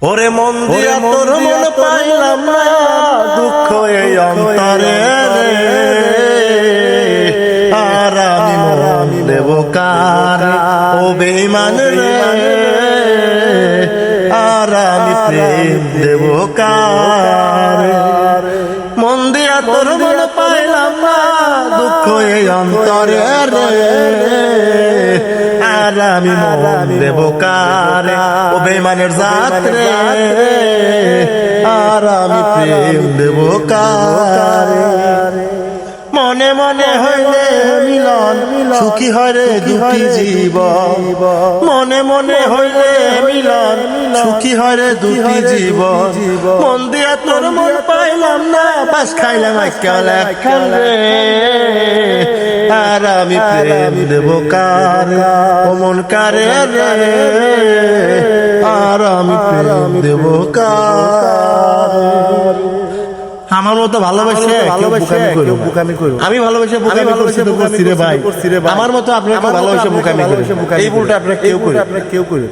ওরে মন দিয়া তোর মন পাইলাম না, দুঃখ এই অন্তরে রে। আর আমি মন দেব কার, ও বেঈমান রে। আর আমি প্রেম দেব কার, মন দিয়া তোর মন পাইলাম না, দুঃখ এই অন্তরে রে। আর আমি মন দেব কার, ও বেঈমানের জাত রে। আর আমি প্রেম দেব কার, মনে মনে হইলে মিলন সুখী হয় রে দুটি জীবন। মনে মনে হইলে মিলন সুখী হয় রে দুটি জীবন। মন দিয়া তোর মন পাইলাম না, বাস খাইলাম একেল একখান রে। আর আমি প্রেম দেব কার, ও মন কারে রে। আর আমি প্রেম দেব কার, আমার মতো ভালোবাসে বোকামি করো। আমি ভালোবাসে বোকামি করছি রে ভাই। আমার মতো আপনাকে ভালোবাসে বোকামি করো, এই ভুলটা আপনারা কেউ করে।